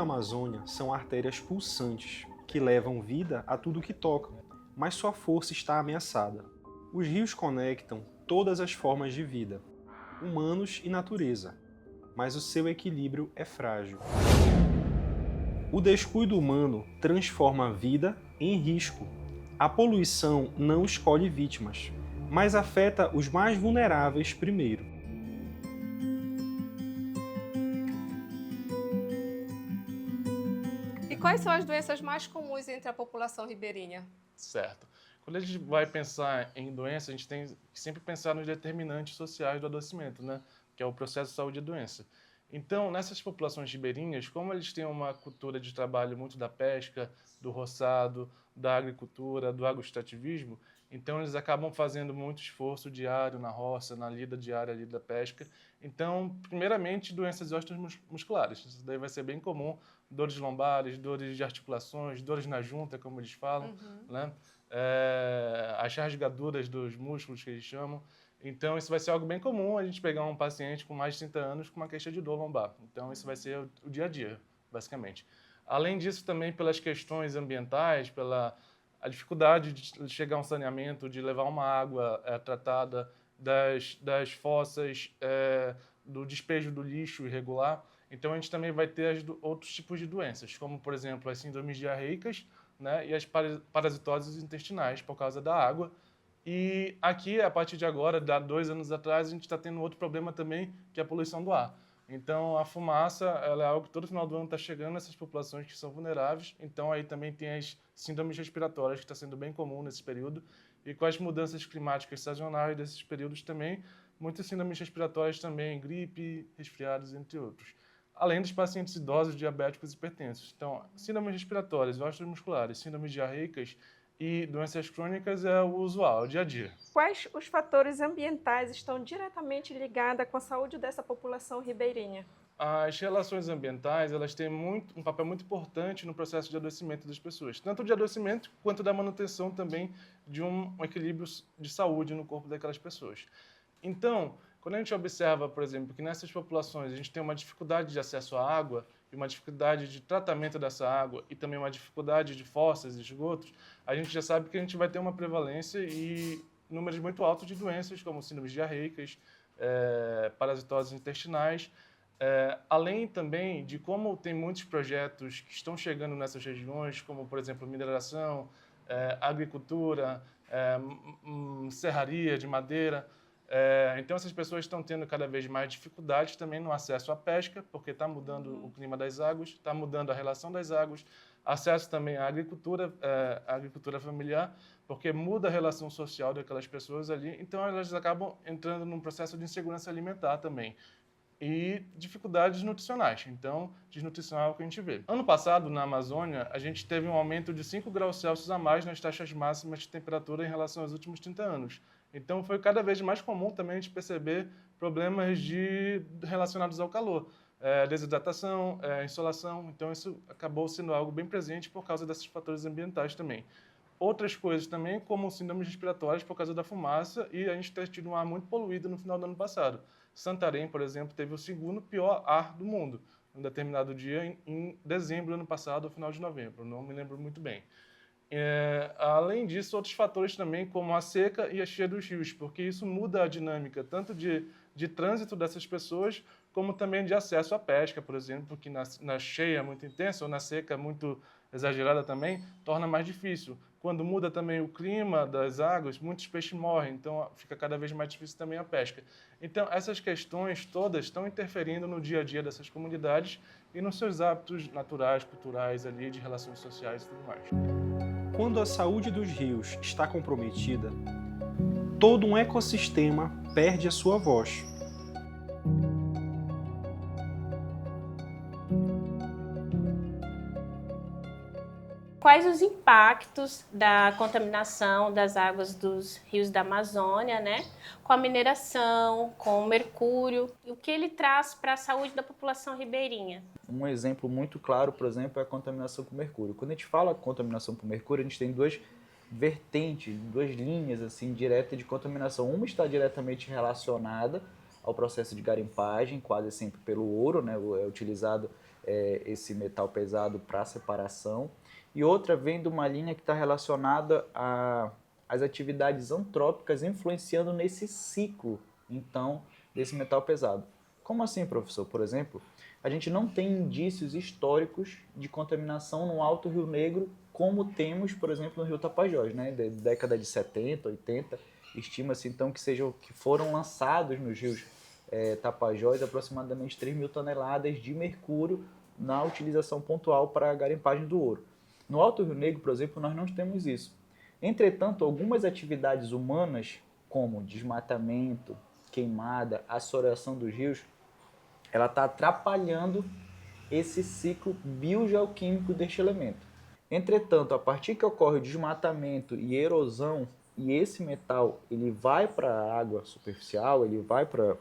da Amazônia são artérias pulsantes, que levam vida a tudo que tocam, mas sua força está ameaçada. Os rios conectam todas as formas de vida, humanos e natureza, mas o seu equilíbrio é frágil. O descuido humano transforma a vida em risco. A poluição não escolhe vítimas, mas afeta os mais vulneráveis primeiro. E quais são as doenças mais comuns entre a população ribeirinha? Certo. Quando a gente vai pensar em doença, a gente tem que sempre pensar nos determinantes sociais do adoecimento, né? Que é o processo de saúde e doença. Então, nessas populações ribeirinhas, como eles têm uma cultura de trabalho muito da pesca, do roçado, da agricultura, do agroextrativismo, então eles acabam fazendo muito esforço diário na roça, na lida diária ali da pesca. Então, primeiramente, doenças musculares. Isso daí vai ser bem comum, dores lombares, dores de articulações, dores na junta, como eles falam, né? As rasgaduras dos músculos que eles chamam. Então, isso vai ser algo bem comum, a gente pegar um paciente com mais de 30 anos com uma queixa de dor lombar. Então, isso vai ser o dia a dia, basicamente. Além disso, também pelas questões ambientais, pela a dificuldade de chegar a um saneamento, de levar uma água tratada das fossas, do despejo do lixo irregular. Então, a gente também vai ter outros tipos de doenças, como, por exemplo, as síndromes diarreicas, né, e as parasitoses intestinais, por causa da água. E aqui, a partir de agora, há 2 anos atrás, a gente está tendo outro problema também, que é a poluição do ar. Então, a fumaça ela é algo que todo final do ano está chegando nessas populações que são vulneráveis. Então, aí também tem as síndromes respiratórias, que está sendo bem comum nesse período. E com as mudanças climáticas sazonais desses períodos também, muitas síndromes respiratórias também, gripe, resfriados, entre outros. Além dos pacientes idosos, diabéticos e hipertensos. Então, síndromes respiratórias, musculares, síndromes diarreicas e doenças crônicas é o usual, é o dia a dia. Quais os fatores ambientais estão diretamente ligados com a saúde dessa população ribeirinha? As relações ambientais, elas têm um papel muito importante no processo de adoecimento das pessoas, tanto de adoecimento quanto da manutenção também de um equilíbrio de saúde no corpo daquelas pessoas. Então, quando a gente observa, por exemplo, que nessas populações a gente tem uma dificuldade de acesso à água, e uma dificuldade de tratamento dessa água e também uma dificuldade de fossas e esgotos, a gente já sabe que a gente vai ter uma prevalência e números muito altos de doenças como síndromes diarreicas, parasitoses intestinais, além também de como tem muitos projetos que estão chegando nessas regiões, como, por exemplo, mineração, agricultura, serraria de madeira. Então, essas pessoas estão tendo cada vez mais dificuldades também no acesso à pesca, porque está mudando o clima das águas, está mudando a relação das águas, acesso também à agricultura familiar, porque muda a relação social daquelas pessoas ali, então elas acabam entrando num processo de insegurança alimentar também. E dificuldades nutricionais. Então, desnutrição é o que a gente vê. Ano passado, na Amazônia, a gente teve um aumento de 5 graus Celsius a mais nas taxas máximas de temperatura em relação aos últimos 30 anos. Então, foi cada vez mais comum também a gente perceber problemas relacionados ao calor. Desidratação, insolação. Então, isso acabou sendo algo bem presente por causa desses fatores ambientais também. Outras coisas também, como síndromes respiratórias por causa da fumaça, e a gente ter tido um ar muito poluído no final do ano passado. Santarém, por exemplo, teve o segundo pior ar do mundo, em um determinado dia, em dezembro do ano passado, ou final de novembro, não me lembro muito bem. Além disso, outros fatores também, como a seca e a cheia dos rios, porque isso muda a dinâmica tanto de trânsito dessas pessoas, como também de acesso à pesca, por exemplo, que na cheia muito intensa ou na seca muito exagerada também, torna mais difícil. Quando muda também o clima das águas, muitos peixes morrem, então fica cada vez mais difícil também a pesca. Então, essas questões todas estão interferindo no dia a dia dessas comunidades e nos seus hábitos naturais, culturais ali, de relações sociais e tudo mais. Quando a saúde dos rios está comprometida, todo um ecossistema perde a sua voz. Quais os impactos da contaminação das águas dos rios da Amazônia, né? Com a mineração, com o mercúrio, e o que ele traz para a saúde da população ribeirinha? Um exemplo muito claro, por exemplo, é a contaminação por mercúrio. Quando a gente fala contaminação por mercúrio, a gente tem duas vertentes, duas linhas assim, diretas de contaminação. Uma está diretamente relacionada ao processo de garimpagem, quase sempre pelo ouro, né? É utilizado esse metal pesado para separação, e outra vem de uma linha que está relacionada às atividades antrópicas influenciando nesse ciclo, então, desse metal pesado. Como assim, professor? Por exemplo, a gente não tem indícios históricos de contaminação no Alto Rio Negro como temos, por exemplo, no Rio Tapajós, né? Da década de 70, 80, estima-se então que foram lançados nos rios Tapajós aproximadamente 3 mil toneladas de mercúrio na utilização pontual para a garimpagem do ouro. No Alto Rio Negro, por exemplo, nós não temos isso. Entretanto, algumas atividades humanas, como desmatamento, queimada, assoreação dos rios, ela está atrapalhando esse ciclo biogeoquímico deste elemento. Entretanto, a partir que ocorre o desmatamento e erosão, e esse metal ele vai para a água superficial, ele vai para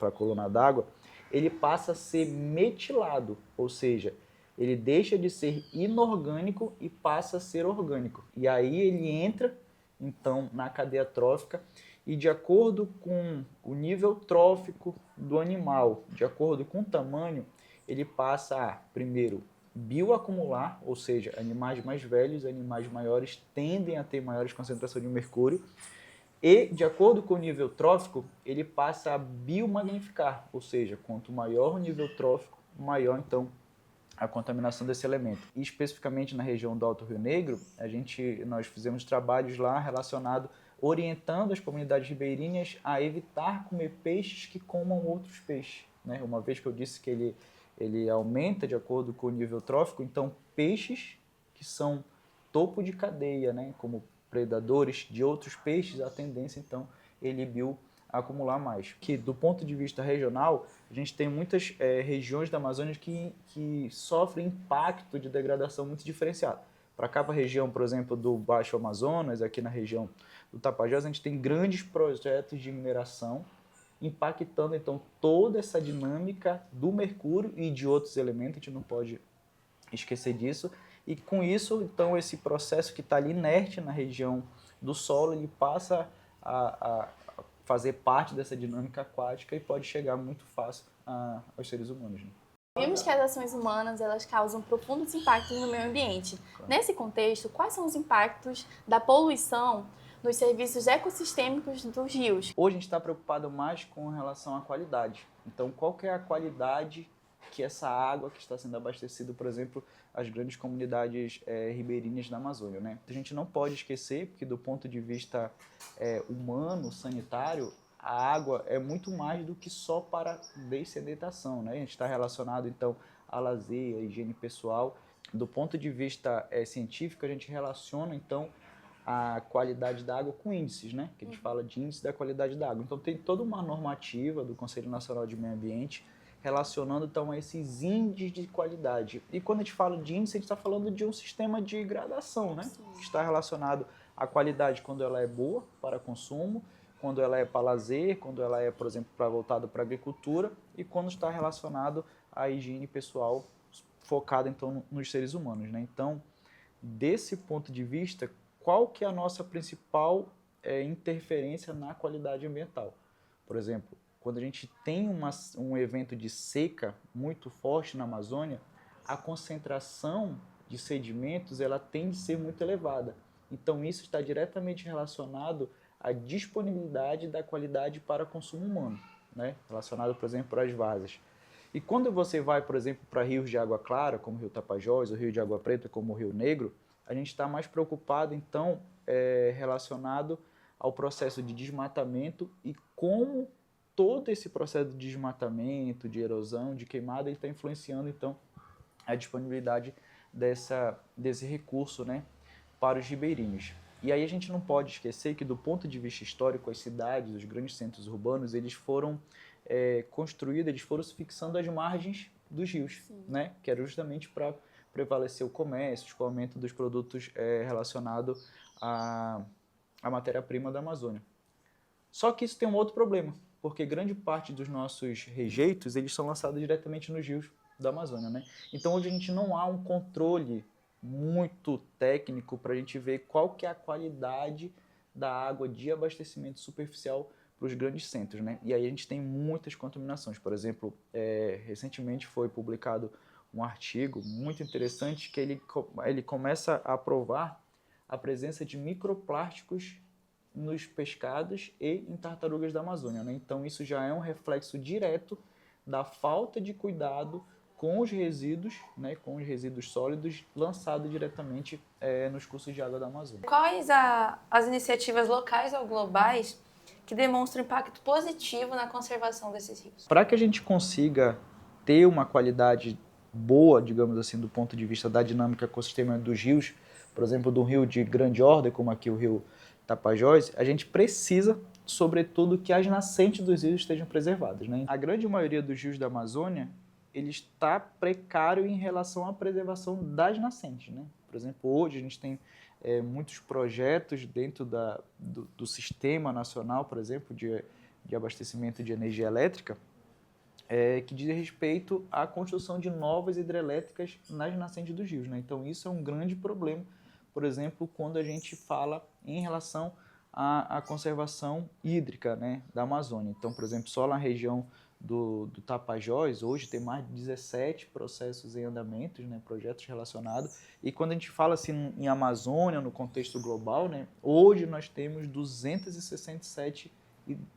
a coluna d'água, ele passa a ser metilado, ou seja, ele deixa de ser inorgânico e passa a ser orgânico. E aí ele entra, então, na cadeia trófica e, de acordo com o nível trófico do animal, de acordo com o tamanho, ele passa a, primeiro, bioacumular, ou seja, animais mais velhos, animais maiores tendem a ter maiores concentrações de mercúrio, e, de acordo com o nível trófico, ele passa a biomagnificar, ou seja, quanto maior o nível trófico, maior, então, a contaminação desse elemento. E, especificamente na região do Alto Rio Negro, nós fizemos trabalhos lá relacionados, orientando as comunidades ribeirinhas a evitar comer peixes que comam outros peixes, né? Uma vez que eu disse que ele aumenta de acordo com o nível trófico, então peixes que são topo de cadeia, né, como predadores de outros peixes, a tendência então ele bioacumular mais. Que do ponto de vista regional, a gente tem muitas regiões da Amazônia que sofrem impacto de degradação muito diferenciado. Para cá, para a região, por exemplo, do Baixo Amazonas, aqui na região do Tapajós, a gente tem grandes projetos de mineração impactando, então, toda essa dinâmica do mercúrio e de outros elementos, a gente não pode esquecer disso. E com isso, então, esse processo que está ali inerte na região do solo, ele passa a fazer parte dessa dinâmica aquática e pode chegar muito fácil aos seres humanos, né? Vimos que as ações humanas elas causam profundos impactos no meio ambiente. Claro. Nesse contexto, quais são os impactos da poluição nos serviços ecossistêmicos dos rios? Hoje a gente está preocupado mais com relação à qualidade. Então, qual que é a qualidade que essa água que está sendo abastecida, por exemplo, as grandes comunidades ribeirinhas da Amazônia, né? A gente não pode esquecer, porque do ponto de vista humano, sanitário, a água é muito mais do que só para dessedentação, né? A gente está relacionado, então, a lazer, a higiene pessoal. Do ponto de vista científico, a gente relaciona, então, a qualidade da água com índices, né? Que a gente fala de índice da qualidade da água. Então, tem toda uma normativa do Conselho Nacional de Meio Ambiente relacionando, então, a esses índices de qualidade. E quando a gente fala de índice, a gente está falando de um sistema de gradação, né? Sim. Que está relacionado à qualidade quando ela é boa para consumo, quando ela é para lazer, quando ela é, por exemplo, voltada para a agricultura e quando está relacionado à higiene pessoal focada, então, nos seres humanos, né? Então, desse ponto de vista, qual que é a nossa principal interferência na qualidade ambiental? Por exemplo, quando a gente tem um evento de seca muito forte na Amazônia, a concentração de sedimentos ela tende a ser muito elevada. Então, isso está diretamente relacionado à disponibilidade da qualidade para consumo humano, né? Relacionado, por exemplo, para as várzeas. E quando você vai, por exemplo, para rios de água clara, como o Rio Tapajós, o Rio de Água Preta, como o Rio Negro, a gente está mais preocupado, então, relacionado ao processo de desmatamento e como todo esse processo de desmatamento, de erosão, de queimada, ele está influenciando, então, a disponibilidade desse recurso, né, para os ribeirinhos. E aí a gente não pode esquecer que, do ponto de vista histórico, as cidades, os grandes centros urbanos, eles foram construídos, eles foram se fixando às margens dos rios, né, que era justamente para prevalecer o comércio, o escoamento dos produtos relacionados à matéria-prima da Amazônia. Só que isso tem um outro problema, porque grande parte dos nossos rejeitos eles são lançados diretamente nos rios da Amazônia, né? Então hoje a gente não há um controle muito técnico para a gente ver qual que é a qualidade da água de abastecimento superficial para os grandes centros, né? E aí a gente tem muitas contaminações. Por exemplo, recentemente foi publicado um artigo muito interessante que ele começa a provar a presença de microplásticos nos pescados e em tartarugas da Amazônia, né? Então isso já é um reflexo direto da falta de cuidado com os resíduos, né, com os resíduos sólidos lançados diretamente nos cursos de água da Amazônia. Quais as iniciativas locais ou globais que demonstram impacto positivo na conservação desses rios? Para que a gente consiga ter uma qualidade boa, digamos assim, do ponto de vista da dinâmica ecossistema dos rios, por exemplo, do rio de grande ordem, como aqui o rio Tapajós, a gente precisa, sobretudo, que as nascentes dos rios estejam preservadas, né? A grande maioria dos rios da Amazônia ele está precário em relação à preservação das nascentes, né? Por exemplo, hoje a gente tem muitos projetos dentro do Sistema Nacional, por exemplo, de abastecimento de energia elétrica, que diz respeito à construção de novas hidrelétricas nas nascentes dos rios, né? Então isso é um grande problema, por exemplo, quando a gente fala em relação à conservação hídrica, né, da Amazônia. Então, por exemplo, só na região do Tapajós, hoje tem mais de 17 processos em andamento, né, projetos relacionados. E quando a gente fala assim em Amazônia, no contexto global, né, hoje nós temos 267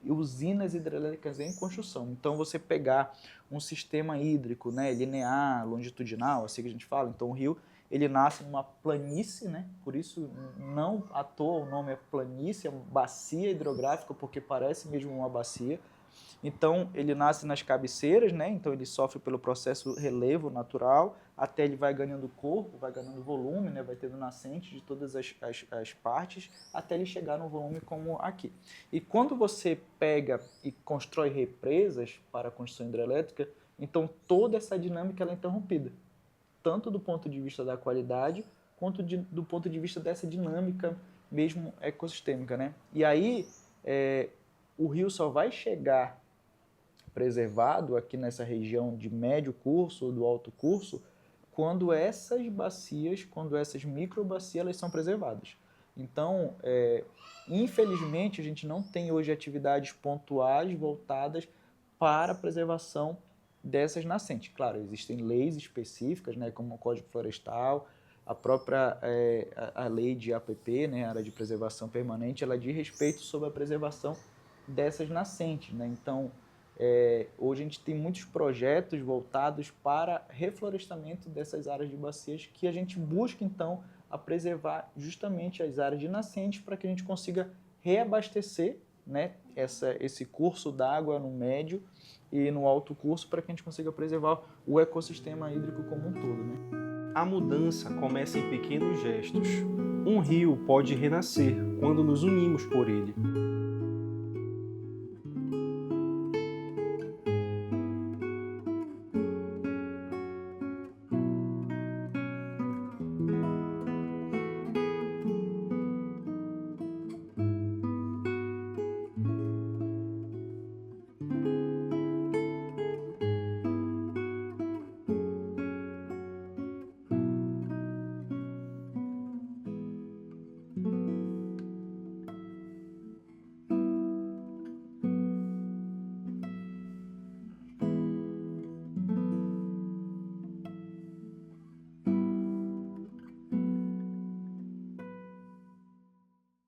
usinas hidrelétricas em construção. Então, você pegar um sistema hídrico, né, linear, longitudinal, assim que a gente fala, então o rio ele nasce numa planície, né, por isso não à toa o nome é planície, é uma bacia hidrográfica, porque parece mesmo uma bacia. Então, ele nasce nas cabeceiras, né? Então ele sofre pelo processo relevo natural, até ele vai ganhando corpo, vai ganhando volume, né? Vai tendo nascente de todas as partes, até ele chegar no volume como aqui. E quando você pega e constrói represas para a construção hidrelétrica, então toda essa dinâmica ela é interrompida, tanto do ponto de vista da qualidade, quanto do ponto de vista dessa dinâmica mesmo ecossistêmica, né? E aí, o rio só vai chegar preservado aqui nessa região de médio curso ou do alto curso quando essas bacias, quando essas microbacias, elas são preservadas. Então, infelizmente, a gente não tem hoje atividades pontuais voltadas para a preservação dessas nascentes. Claro, existem leis específicas, né, como o Código Florestal, a própria a lei de APP, né, Área de Preservação Permanente, ela diz respeito sobre a preservação dessas nascentes, né? Então, hoje a gente tem muitos projetos voltados para reflorestamento dessas áreas de bacias que a gente busca, então, a preservar justamente as áreas de nascentes para que a gente consiga reabastecer, né, esse curso d'água no médio e no alto curso para que a gente consiga preservar o ecossistema hídrico como um todo, né? A mudança começa em pequenos gestos. Um rio pode renascer quando nos unimos por ele.